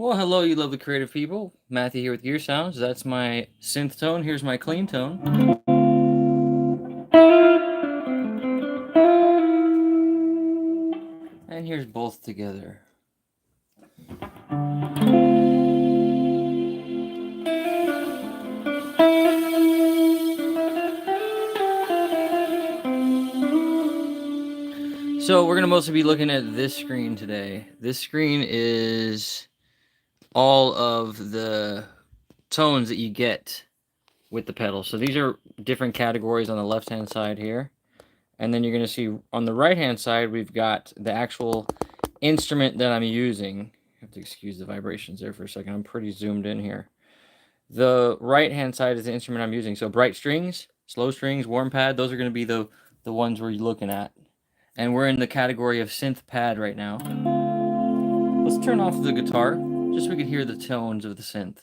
Well, hello, you lovely creative people. Matthew here with Gear Sounds. That's my synth tone. Here's my clean tone. And here's both together. So we're going to mostly be looking at this screen today. This screen is all of the tones that you get with the pedal. So these are different categories on the left-hand side here. And then you're going to see on the right-hand side, we've got the actual instrument that I'm using. You have to excuse the vibrations there for a second. I'm pretty zoomed in here. The right-hand side is the instrument I'm using. So bright strings, slow strings, warm pad, those are going to be the ones we're looking at. And we're in the category of synth pad right now. Let's turn off the guitar, just so we can hear the tones of the synth.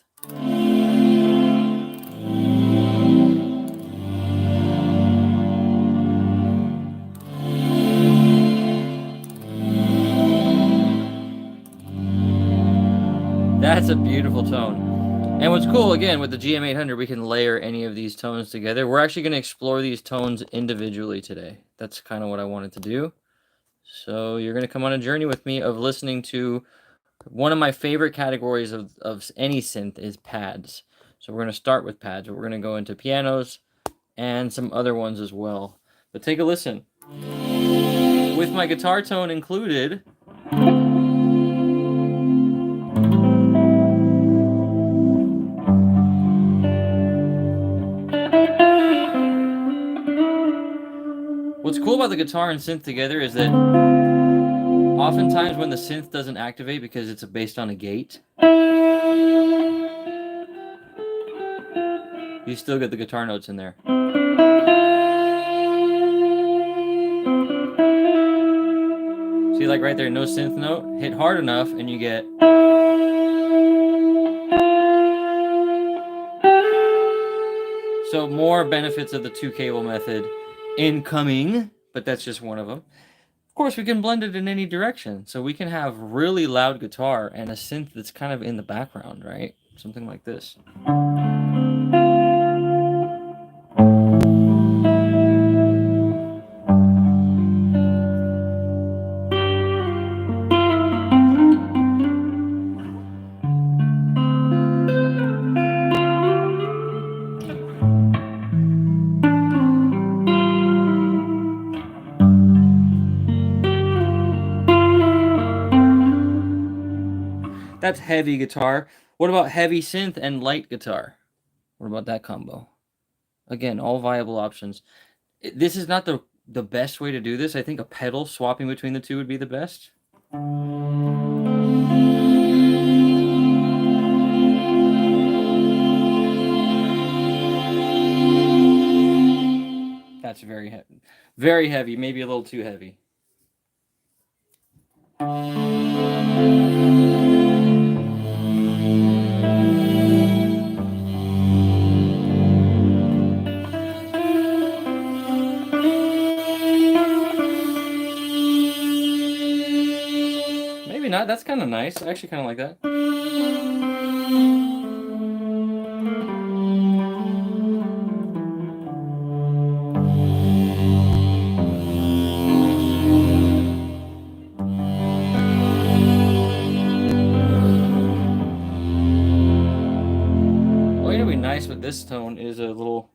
That's a beautiful tone. And what's cool, again, with the GM-800, we can layer any of these tones together. We're actually going to explore these tones individually today. That's kind of what I wanted to do. So you're going to come on a journey with me of listening to one of my favorite categories of any synth is pads. So we're going to start with pads, but we're going to go into pianos and some other ones as well. But take a listen. With my guitar tone included, what's cool about the guitar and synth together is that oftentimes when the synth doesn't activate because it's based on a gate, you still get the guitar notes in there. See, like right there, no synth note, hit hard enough and you get. So more benefits of the two cable method incoming, but that's just one of them. Of course, we can blend it in any direction. So we can have really loud guitar and a synth that's kind of in the background, right? Something like this. That's heavy guitar. What about heavy synth and light guitar? What about that combo? Again, all viable options. This is not the best way to do this. I think a pedal swapping between the two would be the best. That's very heavy. Very heavy, maybe a little too heavy. Maybe not. That's kind of nice. I actually kind of like that. Well, you know, be nice with this tone is a little.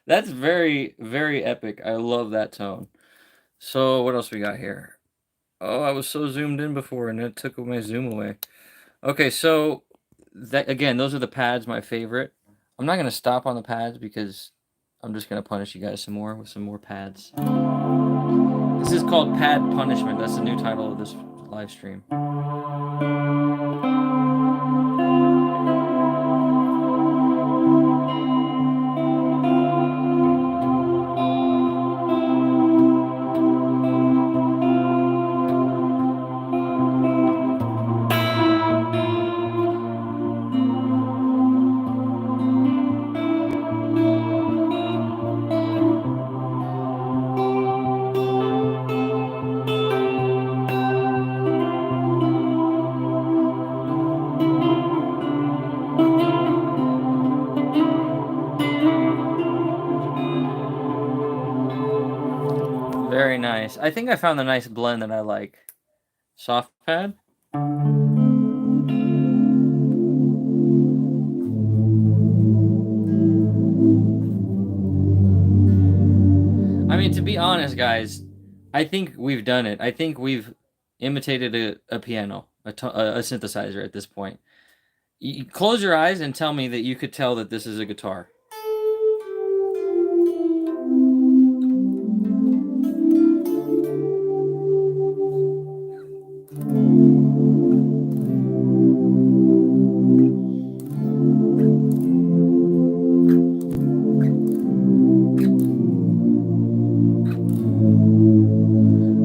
That's very, very epic. I love that tone. So what else we got here? Oh, I was so zoomed in before and it took my zoom away. Okay, so that again, those are the pads, my favorite. I'm not gonna stop on the pads because I'm just gonna punish you guys some more with some more pads. This is called Pad Punishment. That's the new title of this live stream. Very nice. I think I found a nice blend that I like. Soft pad. I mean, to be honest, guys, I think we've done it. I think we've imitated a piano, a synthesizer at this point. You close your eyes and tell me that you could tell that this is a guitar.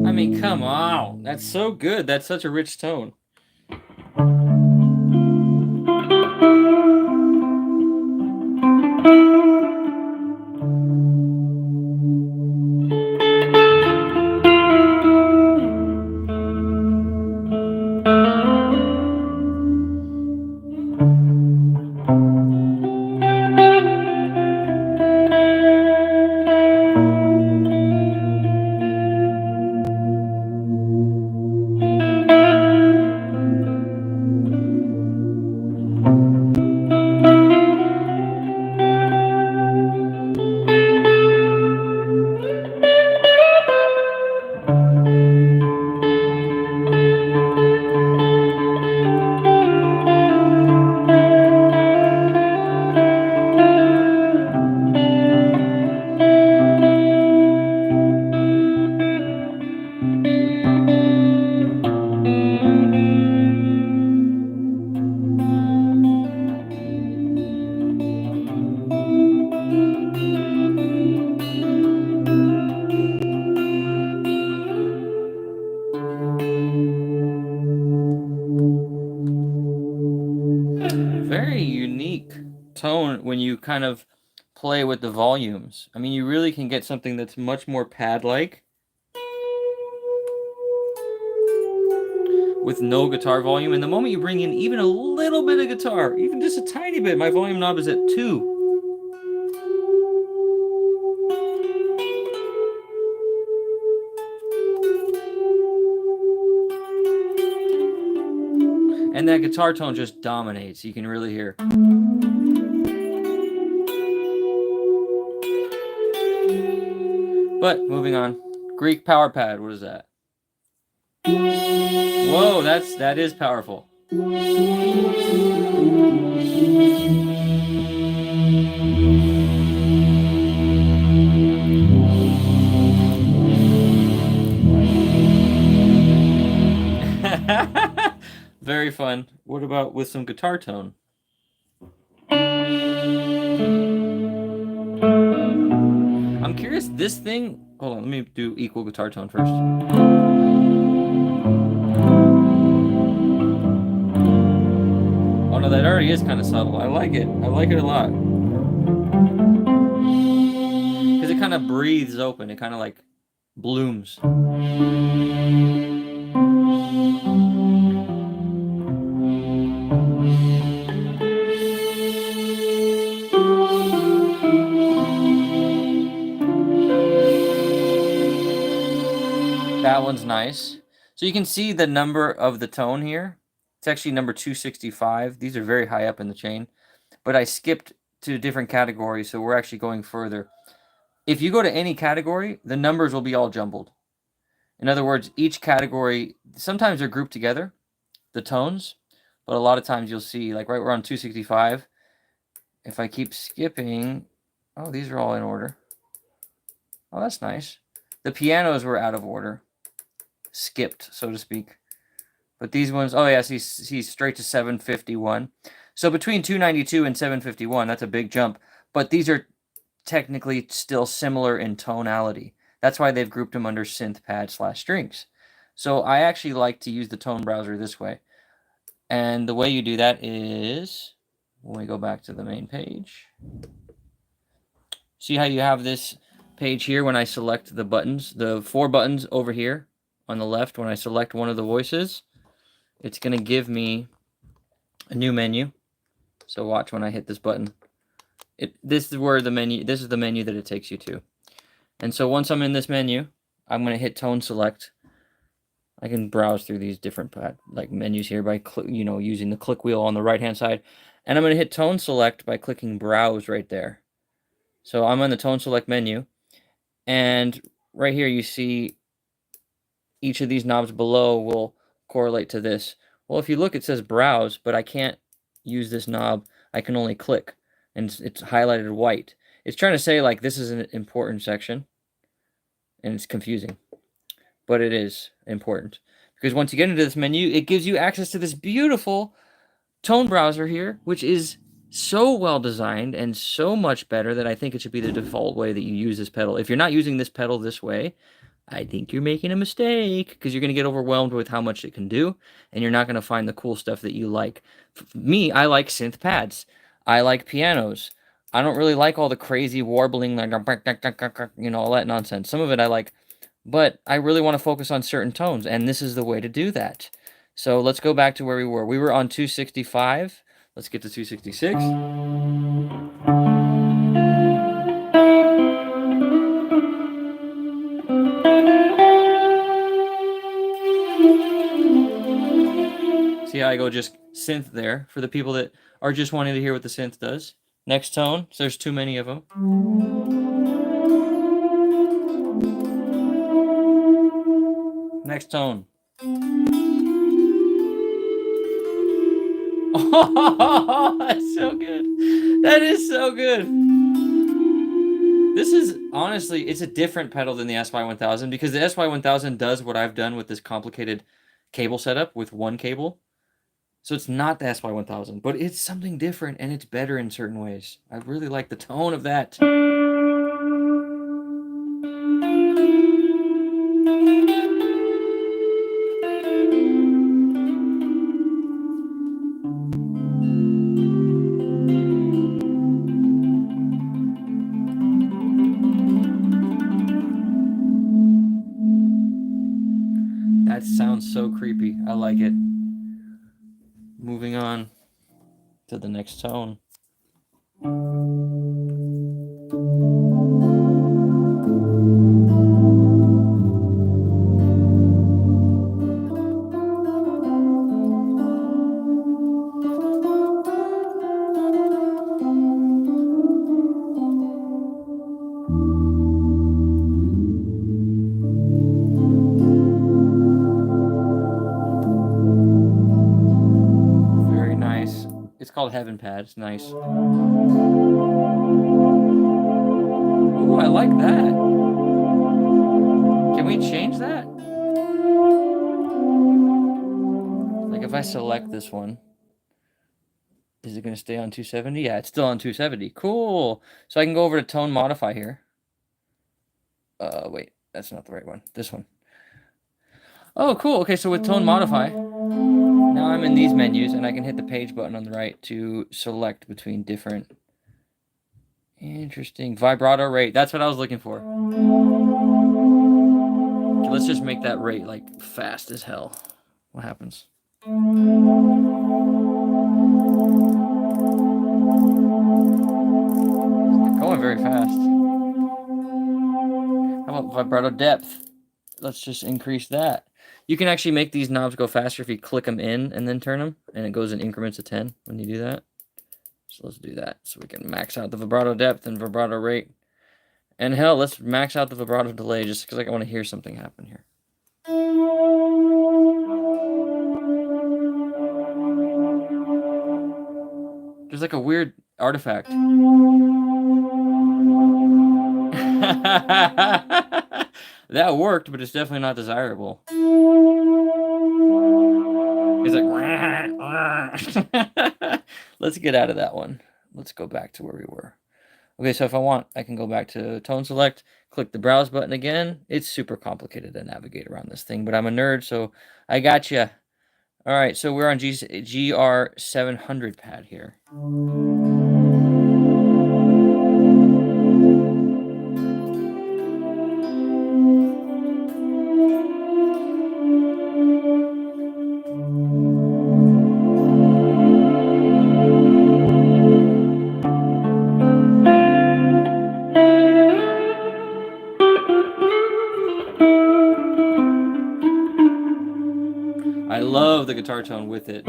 I mean, come on. That's so good. That's such a rich tone. Very unique tone when you kind of play with the volumes. I mean, you really can get something that's much more pad-like with no guitar volume. And the moment you bring in even a little bit of guitar, even just a tiny bit, my volume knob is at 2. And that guitar tone just dominates. You can really hear. But moving on. Greek power pad, what is that? Whoa, that is powerful. Very fun. What about with some guitar tone? I'm curious, this thing... Hold on, let me do equal guitar tone first. Oh no, that already is kind of subtle. I like it. I like it a lot. Because it kind of breathes open. It kind of like blooms. That one's nice. So you can see the number of the tone here. It's actually number 265. These are very high up in the chain. But I skipped to a different category, so we're actually going further. If you go to any category, the numbers will be all jumbled. In other words, each category, sometimes they're grouped together, the tones, but a lot of times you'll see, like right, we're on 265. If I keep skipping, oh, these are all in order. Oh, that's nice. The pianos were out of order, skipped, so to speak. But these ones, oh yeah, see straight to 751. So between 292 and 751, that's a big jump. But these are technically still similar in tonality. That's why they've grouped them under synth pad / strings. So I actually like to use the tone browser this way. And the way you do that is, when we go back to the main page, see how you have this page here when I select the buttons, the 4 buttons over here on the left, when I select one of the voices, it's going to give me a new menu. So watch when I hit this button. This is where the menu, this is the menu that it takes you to. And so once I'm in this menu, I'm going to hit tone select. I can browse through these different menus here by using the click wheel on the right hand side. And I'm going to hit tone select by clicking browse right there. So I'm on the tone select menu, and right here you see each of these knobs below will correlate to this. Well, if you look, it says browse, but I can't use this knob. I can only click, and it's highlighted white. It's trying to say like this is an important section, and it's confusing, but it is important because once you get into this menu, it gives you access to this beautiful tone browser here, which is so well designed and so much better that I think it should be the default way that you use this pedal. If you're not using this pedal this way, I think you're making a mistake, because you're going to get overwhelmed with how much it can do, and you're not going to find the cool stuff that you like. Me, I like synth pads. I like pianos. I don't really like all the crazy warbling, like, all that nonsense. Some of it I like, but I really want to focus on certain tones, and this is the way to do that. So let's go back to where we were. We were on 265. Let's get to 266. See how I go just synth there for the people that are just wanting to hear what the synth does. Next tone, so there's too many of them. Next tone. Oh, that's so good. That is so good. This is, honestly, it's a different pedal than the SY-1000, because the SY-1000 does what I've done with this complicated cable setup with one cable. So it's not the SY-1000, but it's something different, and it's better in certain ways. I really like the tone of that. That sounds so creepy. I like it. Moving on to the next tone. Very nice. It's called Heaven Pad. It's nice. Ooh, I like that. Can we change that? Like if I select this one, is it going to stay on 270? Yeah, it's still on 270. Cool. So I can go over to Tone Modify here. Wait, that's not the right one. This one. Oh, cool. Okay, so with Tone Modify, now I'm in these menus, and I can hit the page button on the right to select between different... Interesting. Vibrato rate. That's what I was looking for. Okay, let's just make that rate, like, fast as hell. What happens? Going very fast. How about vibrato depth? Let's just increase that. You can actually make these knobs go faster if you click them in and then turn them, and it goes in increments of 10 when you do that. So let's do that so we can max out the vibrato depth and vibrato rate. And hell, let's max out the vibrato delay just because I want to hear something happen here. There's like a weird artifact. That worked, but it's definitely not desirable. It's like, let's get out of that one. Let's go back to where we were. Okay, so if I want, I can go back to tone select, click the browse button again. It's super complicated to navigate around this thing, but I'm a nerd, so I got you. All right, so we're on GR-700 pad here. I love the guitar tone with it.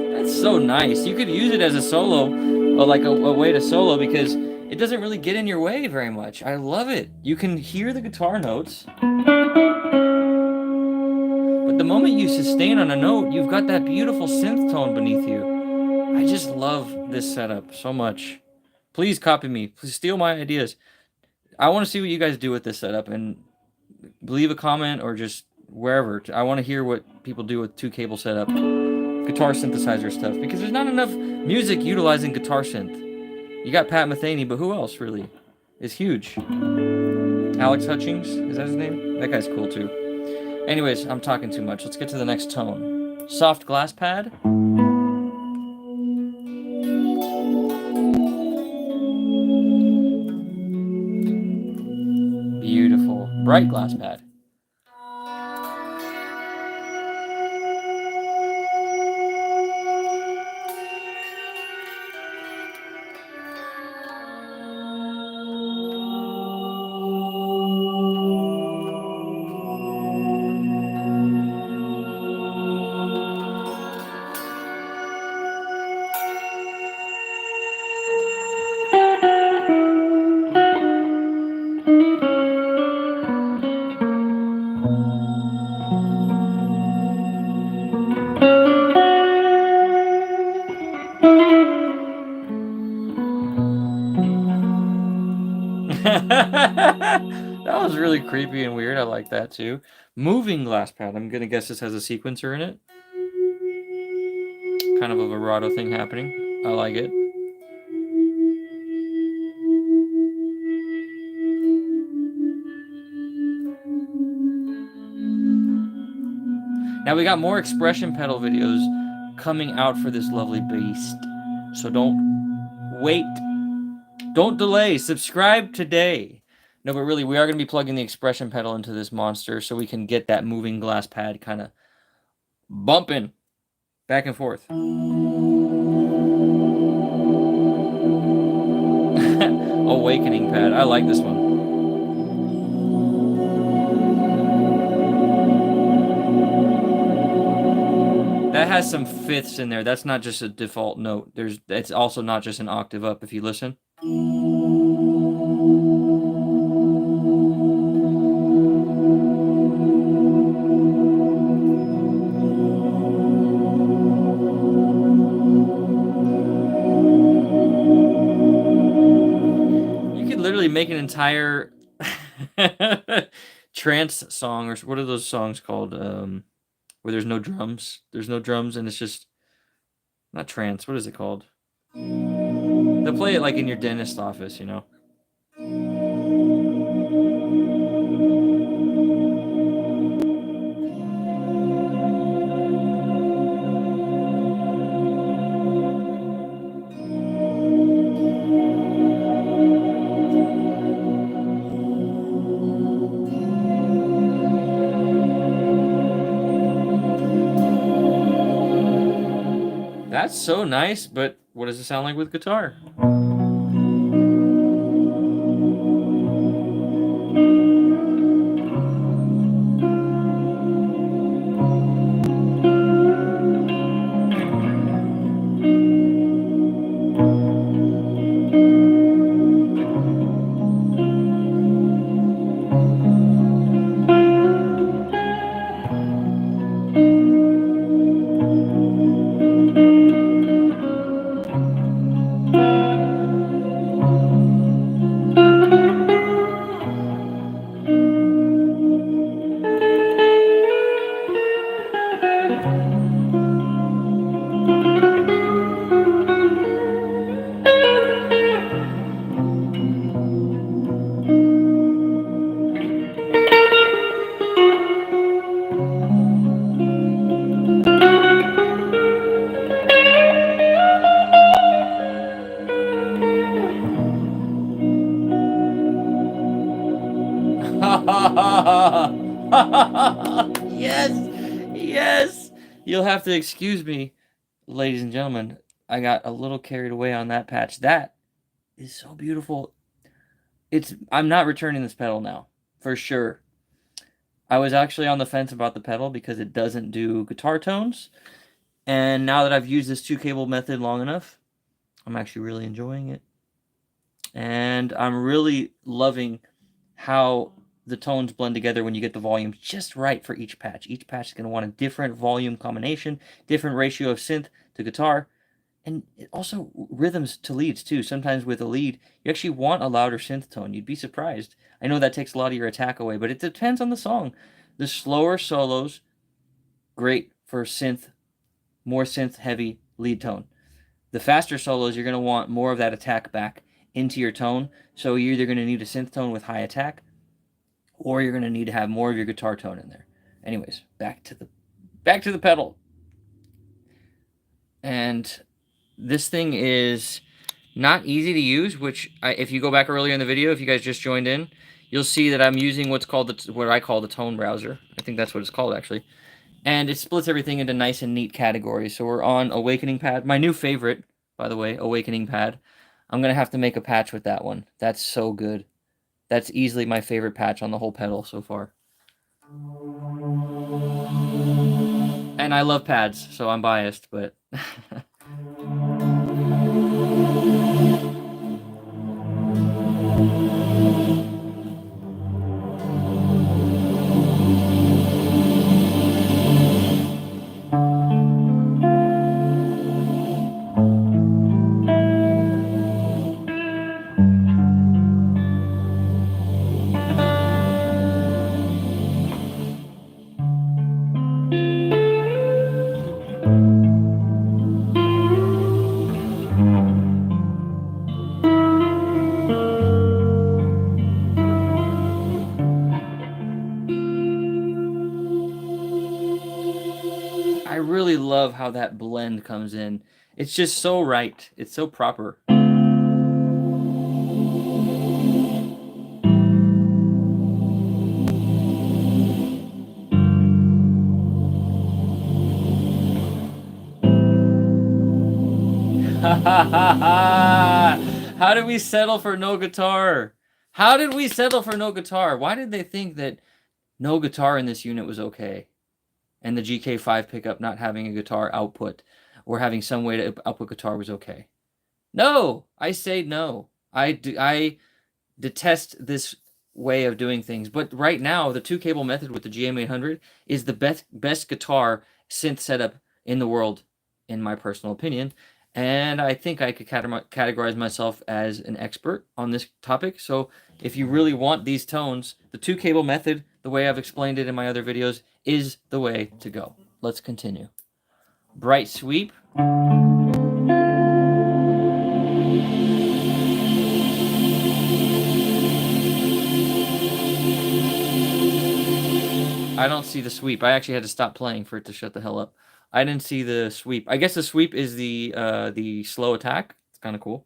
That's so nice. You could use it as a solo, or like a way to solo, because it doesn't really get in your way very much. I love it. You can hear the guitar notes, but the moment you sustain on a note, you've got that beautiful synth tone beneath you. I just love this setup so much. Please copy me. Please steal my ideas. I want to see what you guys do with this setup, and leave a comment or just wherever. I want to hear what people do with 2-cable setup, guitar synthesizer stuff, because there's not enough music utilizing guitar synth. You got Pat Metheny, but who else really is huge? Alex Hutchings, is that his name? That guy's cool too. Anyways, I'm talking too much. Let's get to the next tone. Soft glass pad. Beautiful. Bright glass pad. That was really creepy and weird. I like that too. Moving glass pad. I'm gonna guess this has a sequencer in it. Kind of a vibrato thing happening. I like it. Now we got more expression pedal videos coming out for this lovely beast. So don't wait. Don't delay. Subscribe today. No, but really, we are going to be plugging the expression pedal into this monster so we can get that moving glass pad kind of bumping back and forth. Awakening pad. I like this one. That has some fifths in there. That's not just a default note. It's also not just an octave up if you listen. You could literally make an entire trance song, or what are those songs called? Where there's no drums. There's no drums, and it's just not trance. What is it called? They'll play it like in your dentist office, you know. That's so nice, but what does it sound like with guitar? Yes! Yes! You'll have to excuse me, ladies and gentlemen. I got a little carried away on that patch. That is so beautiful. I'm not returning this pedal now, for sure. I was actually on the fence about the pedal because it doesn't do guitar tones. And now that I've used this 2-cable method long enough, I'm actually really enjoying it. And I'm really loving how the tones blend together when you get the volume just right for each patch. Each patch is going to want a different volume combination, different ratio of synth to guitar, and also rhythms to leads too. Sometimes with a lead, you actually want a louder synth tone. You'd be surprised. I know that takes a lot of your attack away, but it depends on the song. The slower solos, great for synth, more synth heavy lead tone. The faster solos, you're going to want more of that attack back into your tone. So you're either going to need a synth tone with high attack, or you're going to need to have more of your guitar tone in there. Anyways, back to the pedal. And this thing is not easy to use, which if you go back earlier in the video, if you guys just joined in, you'll see that I'm using what I call the tone browser. I think that's what it's called, actually. And it splits everything into nice and neat categories. So we're on Awakening Pad. My new favorite, by the way, Awakening Pad. I'm going to have to make a patch with that one. That's so good. That's easily my favorite patch on the whole pedal so far. And I love pads, so I'm biased, but... I really love how that blend comes in. It's just so right. It's so proper. How did we settle for no guitar? How did we settle for no guitar? Why did they think that no guitar in this unit was okay? And the GK5 pickup not having a guitar output or having some way to output guitar was okay? No! I say no. I detest this way of doing things. But right now, the 2-cable method with the GM-800 is the best guitar synth setup in the world, in my personal opinion. And I think I could categorize myself as an expert on this topic. So if you really want these tones, the 2-cable method, the way I've explained it in my other videos, is the way to go. Let's continue. Bright sweep. I don't see the sweep. I actually had to stop playing for it to shut the hell up. I didn't see the sweep. I guess the sweep is the slow attack. It's kind of cool.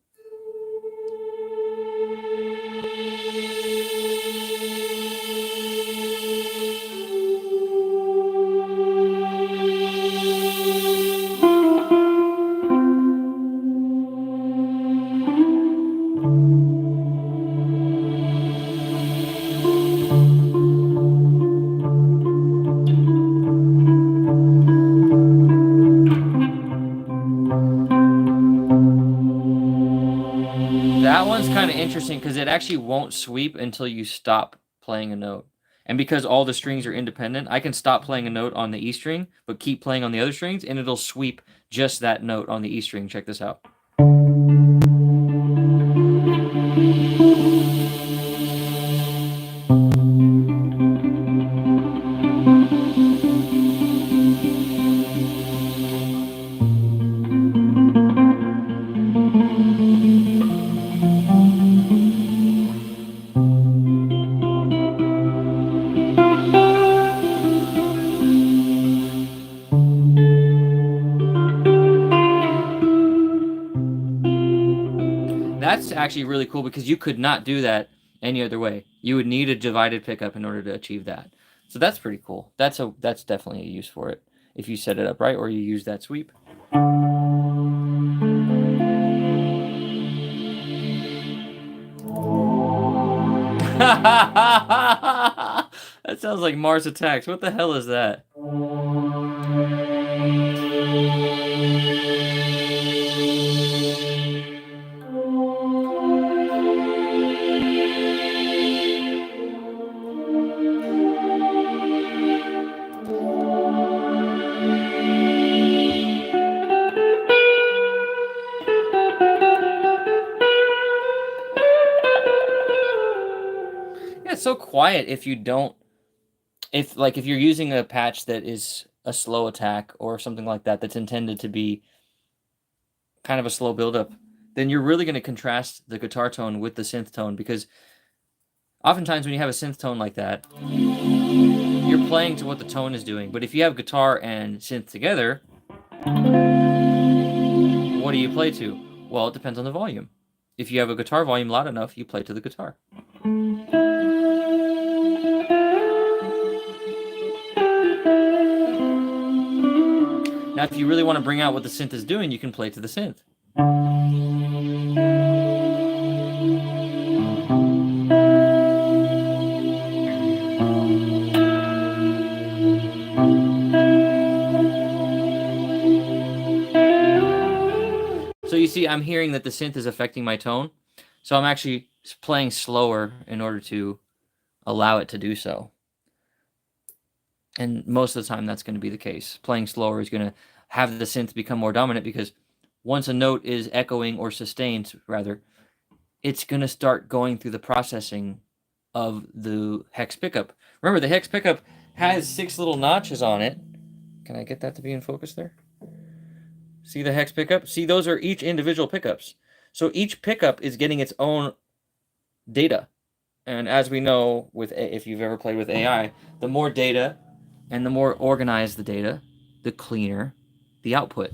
one's kind of interesting because it actually won't sweep until you stop playing a note. And because all the strings are independent, I can stop playing a note on the E string, but keep playing on the other strings, and it'll sweep just that note on the E string. Check this out. That's actually really cool because you could not do that any other way. You would need a divided pickup in order to achieve that. So that's pretty cool. That's definitely a use for it if you set it up right or you use that sweep. That sounds like Mars Attacks. What the hell is that? Yeah, it's so quiet if you don't if you're using a patch that is a slow attack or something like that that's intended to be kind of a slow buildup, then you're really going to contrast the guitar tone with the synth tone because oftentimes when you have a synth tone like that, you're playing to what the tone is doing. But if you have guitar and synth together, what do you play to? Well, it depends on the volume. If you have a guitar volume loud enough, you play to the guitar. Now, if you really want to bring out what the synth is doing, you can play to the synth. So you see, I'm hearing that the synth is affecting my tone. So I'm actually playing slower in order to allow it to do so. And most of the time, that's going to be the case. Playing slower is going to have the synth become more dominant because once a note is echoing or sustained, rather, it's going to start going through the processing of the hex pickup. Remember, the hex pickup has 6 little notches on it. Can I get that to be in focus there? See the hex pickup? See, those are each individual pickups. So each pickup is getting its own data. And as we know, if you've ever played with AI, the more data and the more organized the data, the cleaner the output.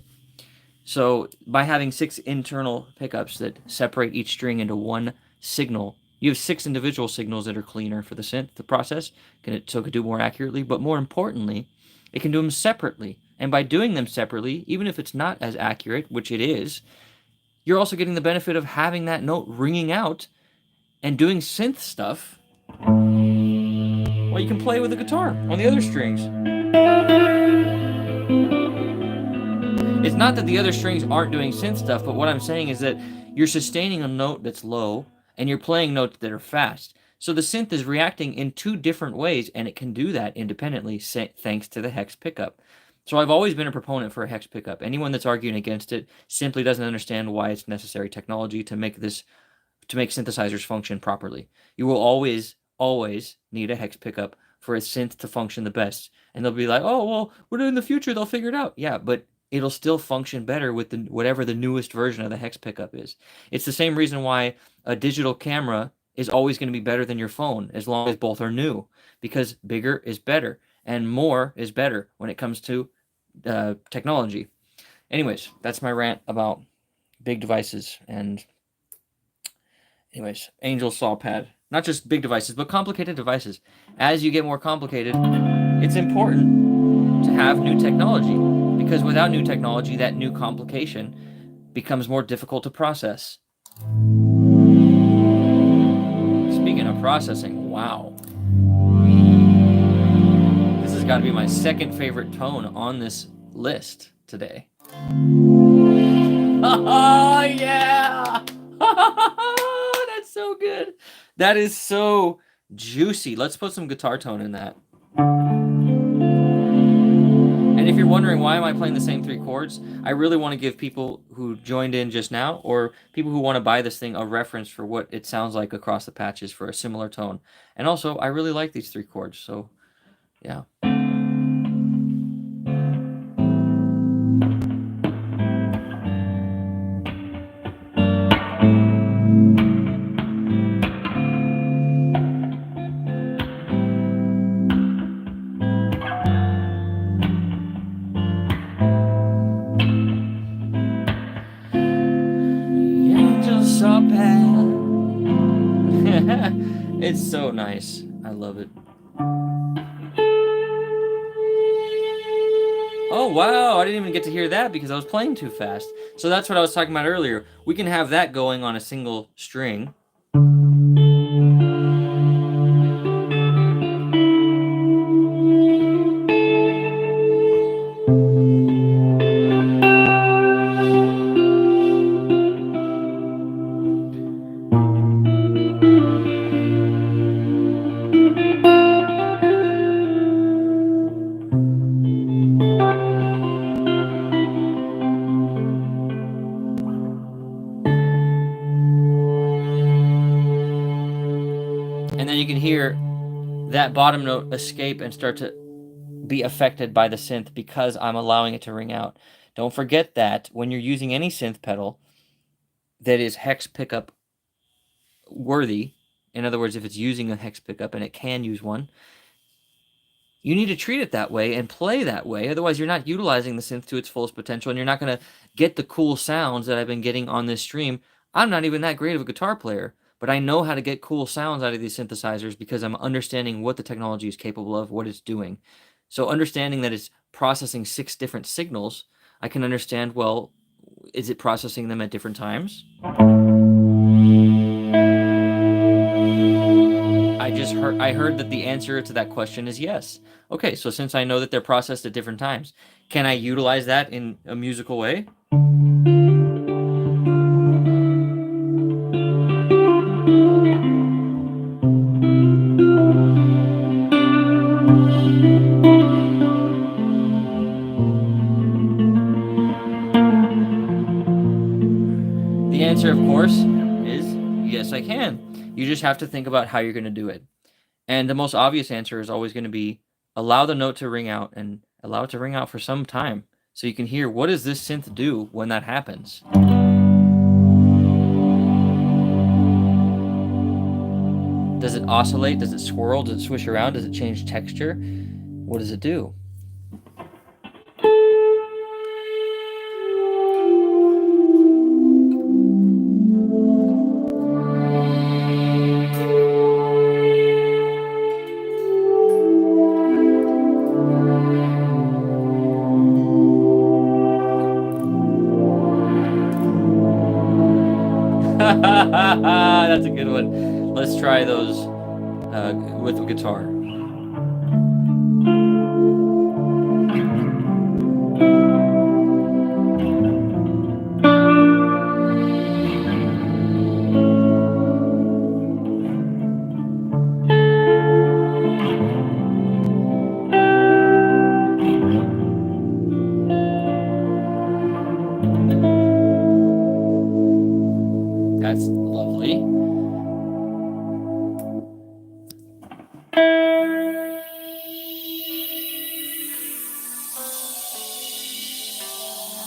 So by having 6 internal pickups that separate each string into one signal, you have 6 individual signals that are cleaner for the synth to process, so it can do more accurately, but more importantly, it can do them separately. And by doing them separately, even if it's not as accurate, which it is, you're also getting the benefit of having that note ringing out and doing synth stuff while you can play with the guitar on the other strings. It's not that the other strings aren't doing synth stuff, but what I'm saying is that you're sustaining a note that's low and you're playing notes that are fast. So the synth is reacting in 2 different ways, and it can do that independently thanks to the hex pickup. So I've always been a proponent for a hex pickup. Anyone that's arguing against it simply doesn't understand why it's necessary technology to make synthesizers function properly. You will always need a hex pickup for a synth to function the best. And they'll be like, oh, well, what in the future they'll figure it out. Yeah, but it'll still function better with whatever the newest version of the hex pickup is. It's the same reason why a digital camera is always going to be better than your phone as long as both are new, because bigger is better and more is better when it comes to technology. Anyways, that's my rant about big devices and anyways, Angel Saw Pad. Not just big devices, but complicated devices. As you get more complicated, it's important to have new technology, because without new technology, that new complication becomes more difficult to process. Speaking of processing, wow. This has got to be my second favorite tone on this list today. Oh, yeah! That is so juicy. Let's put some guitar tone in that. And if you're wondering why am I playing the same 3 chords, I really want to give people who joined in just now, or people who want to buy this thing, a reference for what it sounds like across the patches for a similar tone. And also, I really like these 3 chords, so yeah. It's so nice. I love it. Oh, wow. I didn't even get to hear that because I was playing too fast. So that's what I was talking about earlier. We can have that going on a single string. And then you can hear that bottom note escape and start to be affected by the synth because I'm allowing it to ring out. Don't forget that when you're using any synth pedal that is hex pickup worthy, in other words, if it's using a hex pickup, and it can use one, you need to treat it that way and play that way. Otherwise, you're not utilizing the synth to its fullest potential, and you're not going to get the cool sounds that I've been getting on this stream. I'm not even that great of a guitar player, but I know how to get cool sounds out of these synthesizers because I'm understanding what the technology is capable of, what it's doing. So understanding that it's processing 6 different signals, I can understand, well, is it processing them at different times? I heard that the answer to that question is yes. Okay, so since I know that they're processed at different times, can I utilize that in a musical way? The answer, of course, is yes, I can. You just have to think about how you're going to do it. And the most obvious answer is always going to be allow the note to ring out and allow it to ring out for some time so you can hear what does this synth do when that happens. Does it oscillate? Does it swirl? Does it swish around? Does it change texture? What does it do? That's a good one. Let's try those with the guitar. That's lovely.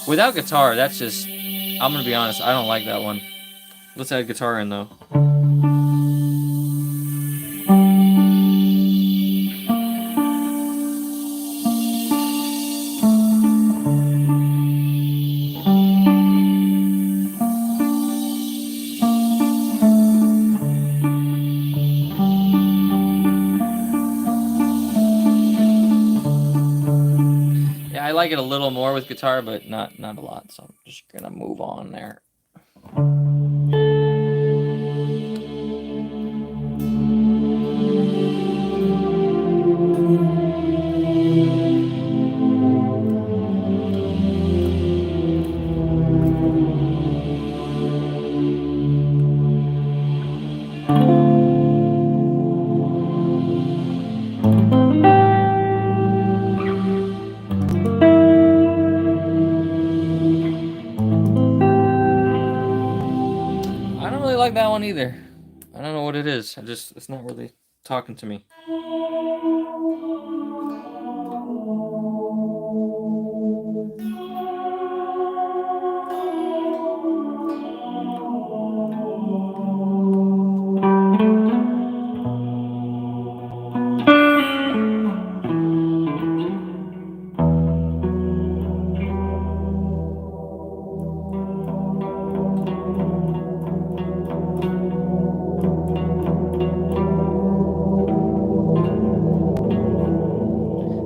Without guitar, that's just, I'm gonna be honest, I don't like that one. Let's add guitar in though. I like it a little more with guitar, but not a lot, so I'm just gonna move on there. like that one either. I don't know what it is. It's not really talking to me.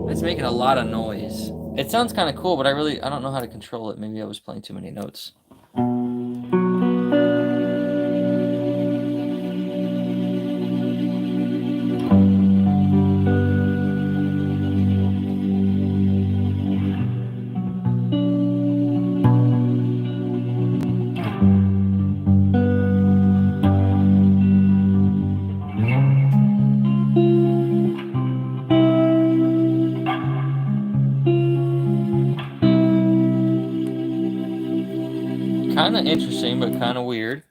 It's making a lot of noise. It sounds kind of cool, but I don't know how to control it. Maybe I was playing too many notes. Kind of interesting, but kind of weird.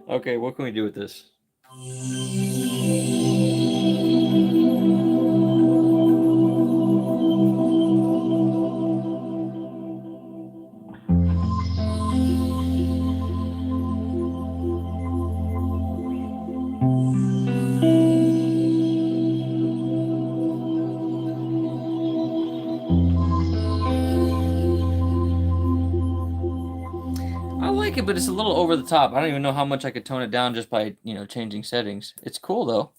Okay, what can we do with this? I like it, but it's a little over the top. I don't even know how much I could tone it down just by, changing settings. It's cool, though.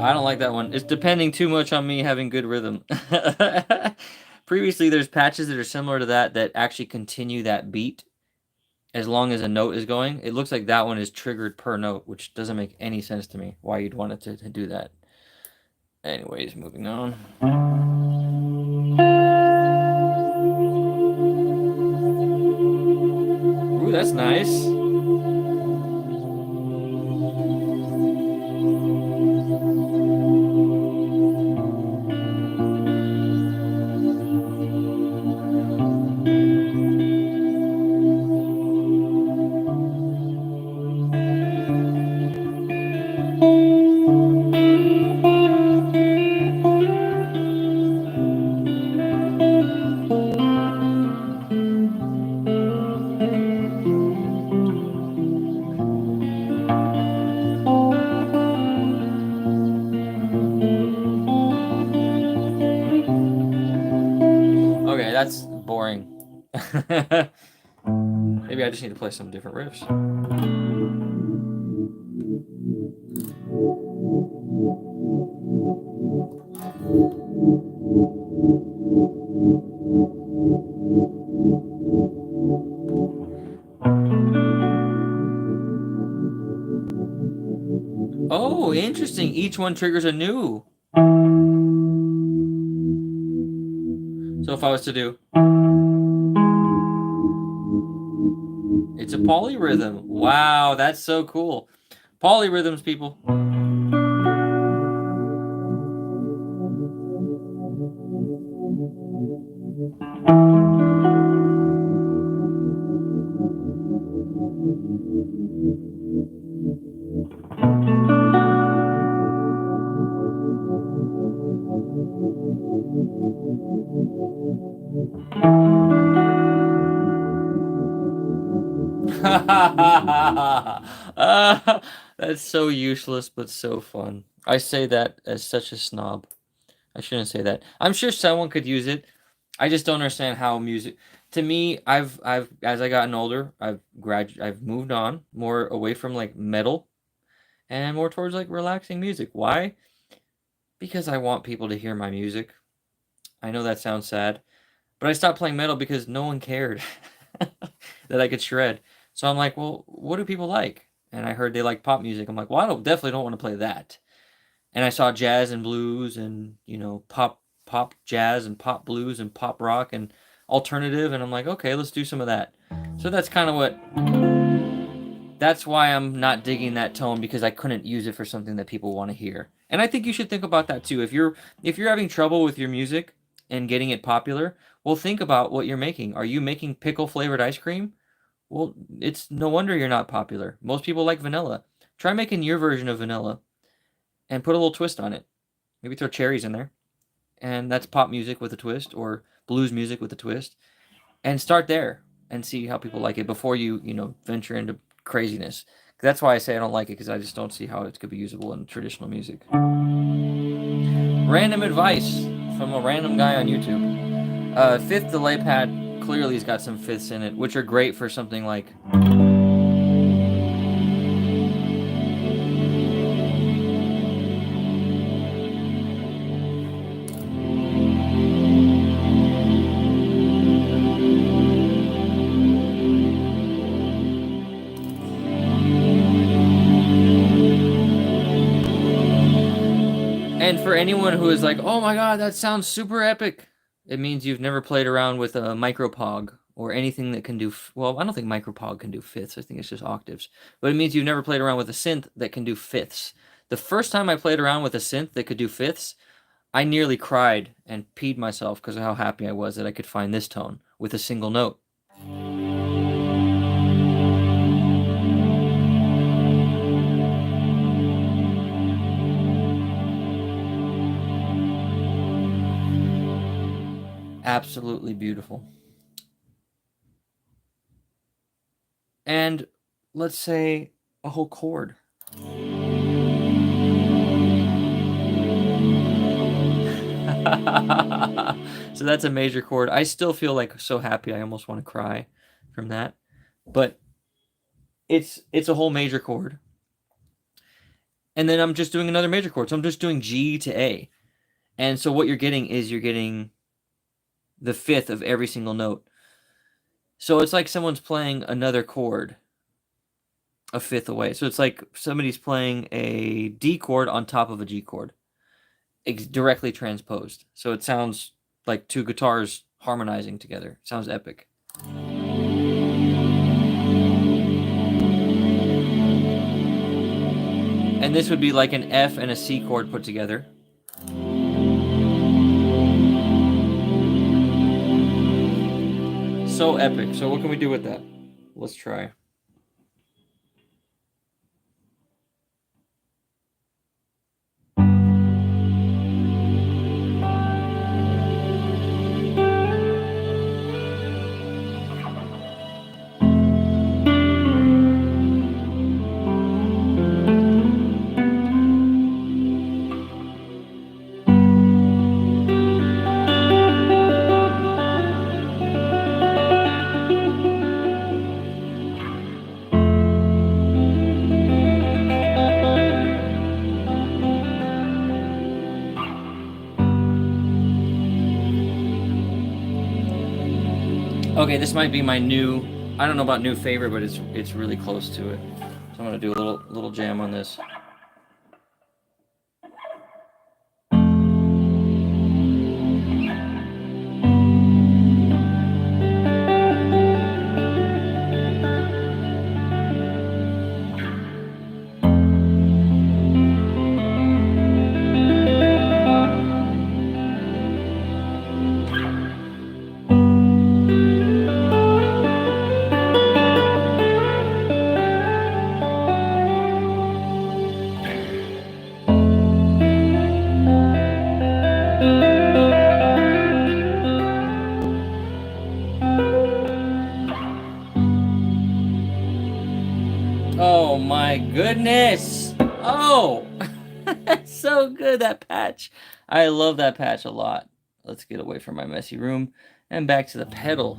I don't like that one. It's depending too much on me having good rhythm. Previously, there's patches that are similar to that actually continue that beat as long as a note is going. It looks like that one is triggered per note, which doesn't make any sense to me why you'd want it to do that. Anyways, moving on. Ooh, that's nice. Okay, that's boring. Maybe I just need to play some different riffs. Oh, interesting. Each one triggers a new. So if I was to do... It's a polyrhythm. Wow, that's so cool. Polyrhythms, people. That's so useless, but so fun. I say that as such a snob. I shouldn't say that. I'm sure someone could use it. I just don't understand how music. To me, I've as I gotten older, I've moved on more away from like metal and more towards like relaxing music. Why? Because I want people to hear my music. I know that sounds sad, but I stopped playing metal because no one cared that I could shred. So I'm like, well, what do people like? And I heard they like pop music. I'm like, well, definitely don't want to play that. And I saw jazz and blues and pop jazz and pop blues and pop rock and alternative, and I'm like, okay, let's do some of that. So that's why I'm not digging that tone, because I couldn't use it for something that people want to hear. And I think you should think about that too. If you're having trouble with your music and getting it popular, well, think about what you're making. Are you making pickle flavored ice cream? Well, it's no wonder you're not popular. Most people like vanilla. Try making your version of vanilla and put a little twist on it. Maybe throw cherries in there. And that's pop music with a twist, or blues music with a twist. And start there and see how people like it before you venture into craziness. That's why I say I don't like it, because I just don't see how it could be usable in traditional music. Random advice from a random guy on YouTube. Fifth delay pad clearly has got some fifths in it, which are great for something like. And for anyone who is like, oh my god, that sounds super epic, it means you've never played around with a micropog or anything that can do. Well, I don't think micropog can do fifths. I think it's just octaves. But it means you've never played around with a synth that can do fifths. The first time I played around with a synth that could do fifths, I nearly cried and peed myself because of how happy I was that I could find this tone with a single note. Absolutely beautiful. And let's say a whole chord. So that's a major chord. I still feel like so happy I almost want to cry from that. But it's a whole major chord. And then I'm just doing another major chord. So I'm just doing G to A. And so what you're getting is the fifth of every single note. So it's like someone's playing another chord a fifth away. So it's like somebody's playing a D chord on top of a G chord, directly transposed. So it sounds like two guitars harmonizing together. It sounds epic. And this would be like an F and a C chord put together. So epic. So what can we do with that? Let's try. Okay, this might be my new, I don't know about new favorite, but it's really close to it. So I'm gonna do a little jam on this. goodness. Oh, so good, that patch. I love that patch a lot. Let's get away from my messy room and back to the pedal.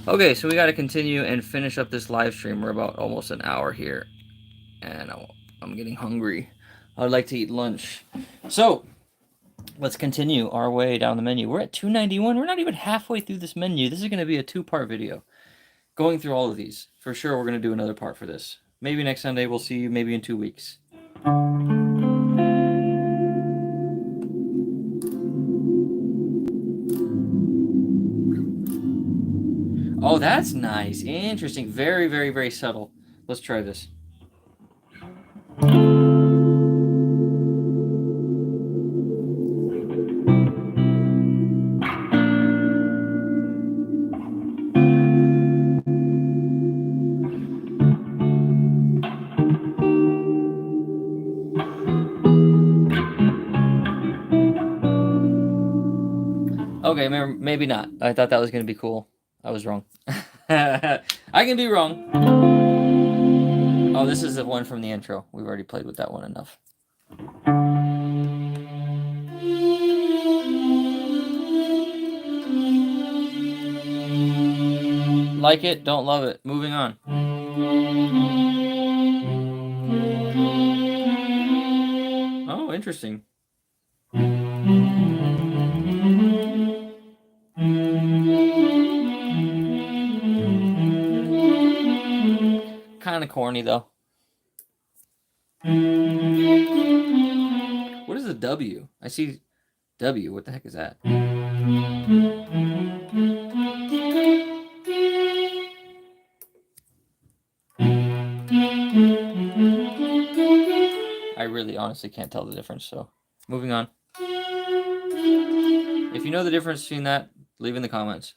Okay, so we got to continue and finish up this live stream. We're about almost an hour here, and I'm getting hungry. I'd like to eat lunch. So let's continue our way down the menu. We're at 291. We're not even halfway through this menu. This is going to be a 2-part video. Going through all of these. For sure, we're going to do another part for this. Maybe next Sunday. We'll see you maybe in 2 weeks. Oh, that's nice. Interesting. Very, very, very subtle. Let's try this. Okay, maybe not. I thought that was going to be cool. I was wrong. I can be wrong. Oh, this is the one from the intro. We've already played with that one enough. Like it, don't love it. Moving on. Oh, interesting. Kind of corny, though. What is a W? I see W. What the heck is that? I really honestly can't tell the difference, so moving on. If you know the difference between that, leave in the comments.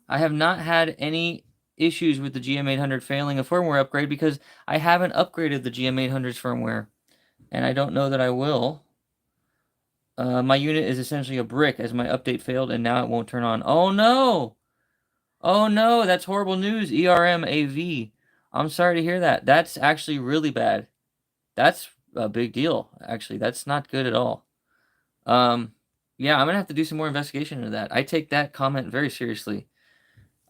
I have not had any issues with the GM-800 failing a firmware upgrade because I haven't upgraded the GM-800's firmware, and I don't know that I will. My unit is essentially a brick as my update failed and now it won't turn on. Oh no! Oh no, that's horrible news, ERM-AV. I'm sorry to hear that. That's actually really bad. That's a big deal, actually. That's not good at all. Yeah, I'm gonna have to do some more investigation into that. I take that comment very seriously.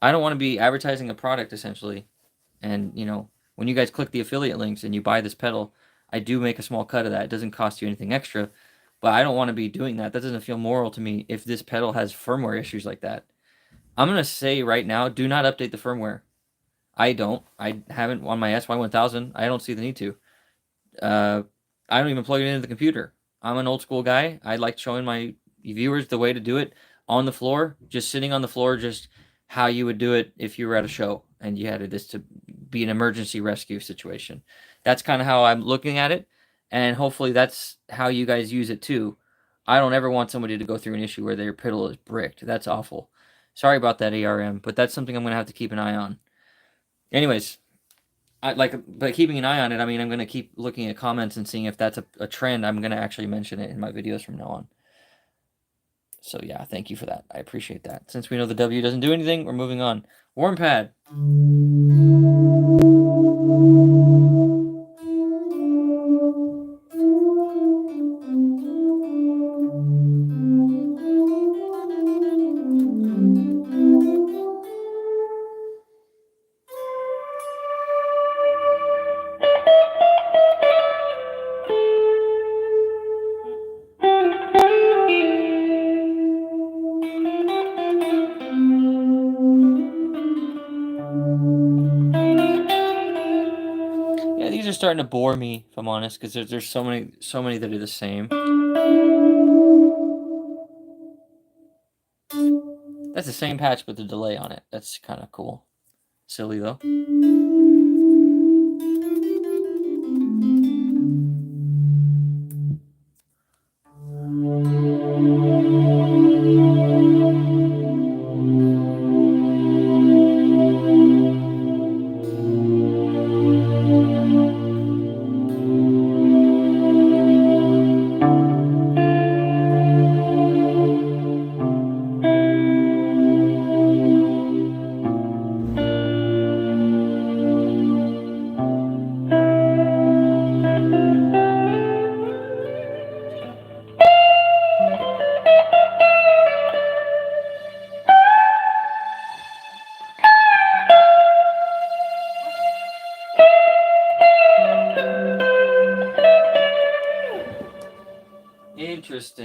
I don't want to be advertising a product, essentially. And, you know, when you guys click the affiliate links and you buy this pedal, I do make a small cut of that. It doesn't cost you anything extra. But I don't want to be doing that. That doesn't feel moral to me if this pedal has firmware issues like that. I'm going to say right now, do not update the firmware. I don't. I haven't on my SY1000. I don't see the need to. I don't even plug it into the computer. I'm an old school guy. I like showing my viewers the way to do it on the floor, just sitting on the floor, just how you would do it if you were at a show and you had this to be an emergency rescue situation. That's kind of how I'm looking at it, and hopefully that's how you guys use it too. I don't ever want somebody to go through an issue where their pedal is bricked. That's awful. Sorry about that, ARM, but that's something I'm going to have to keep an eye on. Anyways, by keeping an eye on it, I mean I'm going to keep looking at comments and seeing if that's a trend. I'm going to actually mention it in my videos from now on. So yeah, thank you for that. I appreciate that. Since we know the W doesn't do anything, we're moving on. Warm pad. Yeah, these are starting to bore me, if I'm honest, because there's so many that are the same. That's the same patch with the delay on it. That's kind of cool. Silly though.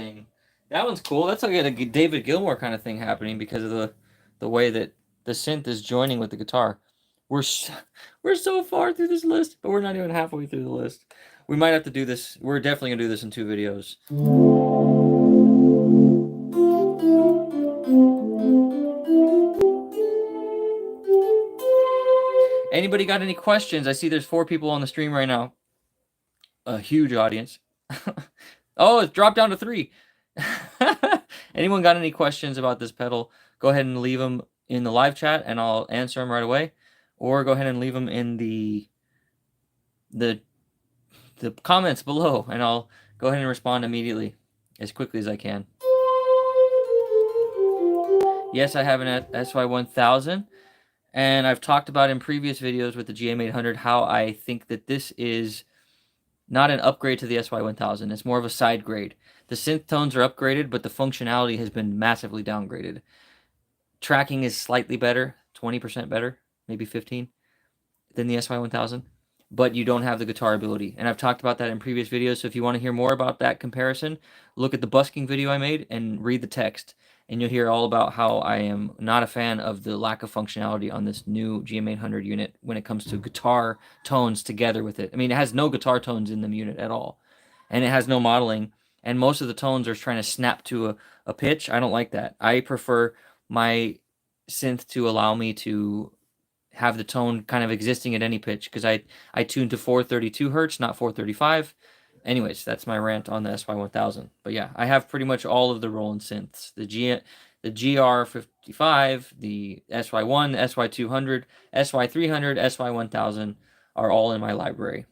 sing. That one's cool. That's like a David Gilmour kind of thing happening because of the way that the synth is joining with the guitar. We're so far through this list, but we're not even halfway through the list. We might have to do this. We're definitely gonna do this in 2 videos. Anybody got any questions? I see there's 4 people on the stream right now. A huge audience. Oh, it's dropped down to 3. Anyone got any questions about this pedal? Go ahead and leave them in the live chat, and I'll answer them right away. Or go ahead and leave them in the comments below, and I'll go ahead and respond immediately, as quickly as I can. Yes, I have an SY-1000, and I've talked about in previous videos with the GM-800 how I think that this is not an upgrade to the SY-1000. It's more of a side grade. The synth tones are upgraded, but the functionality has been massively downgraded. Tracking is slightly better, 20% better, maybe 15, than the SY-1000, but you don't have the guitar ability. And I've talked about that in previous videos, so if you want to hear more about that comparison, look at the busking video I made and read the text, and you'll hear all about how I am not a fan of the lack of functionality on this new GM-800 unit when it comes to guitar tones together with it. I mean, it has no guitar tones in the unit at all, and it has no modeling, and most of the tones are trying to snap to a pitch. I don't like that. I prefer my synth to allow me to have the tone kind of existing at any pitch, because I tune to 432 hertz, not 435. Anyways, that's my rant on the SY-1000. But yeah, I have pretty much all of the Roland synths. The GR55, the SY-1, the SY-200, SY-300, SY-1000 are all in my library.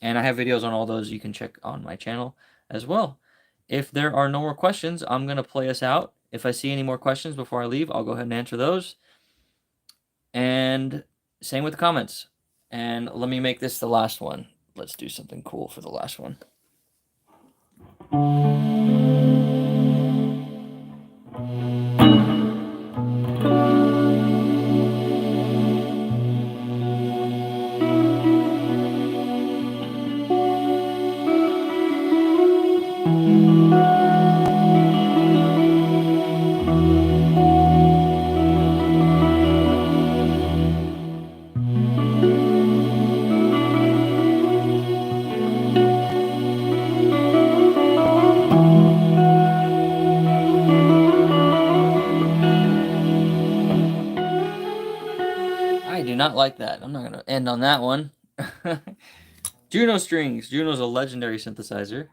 And I have videos on all those you can check on my channel as well. If there are no more questions, I'm going to play us out. If I see any more questions before I leave, I'll go ahead and answer those. And same with the comments. And let me make this the last one. Let's do something cool for the last one. Not like that. I'm not going to end on that one. Juno strings. Juno's a legendary synthesizer.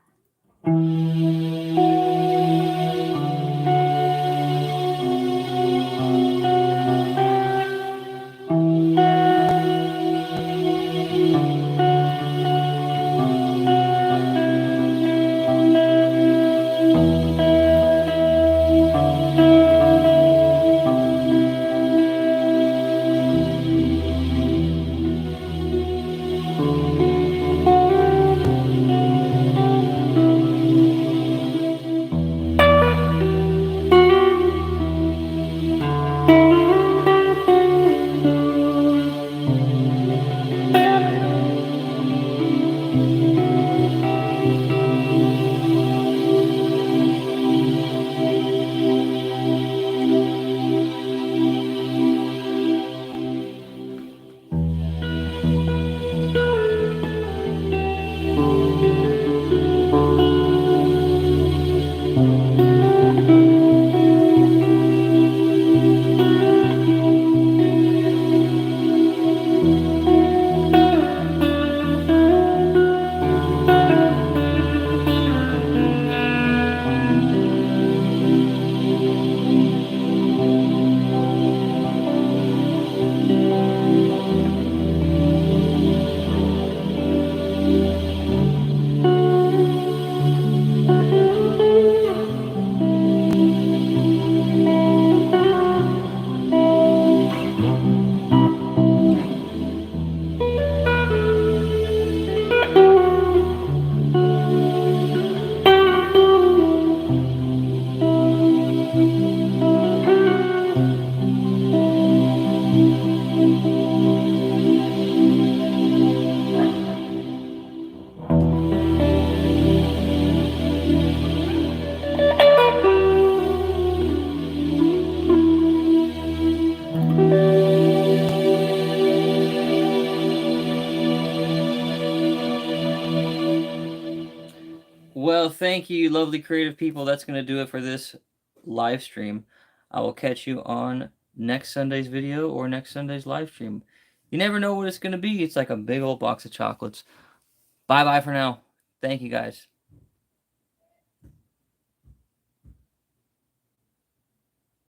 Well, thank you, lovely creative people. That's going to do it for this live stream. I will catch you on next Sunday's video or next Sunday's live stream. You never know what it's going to be. It's like a big old box of chocolates. Bye-bye for now. Thank you, guys.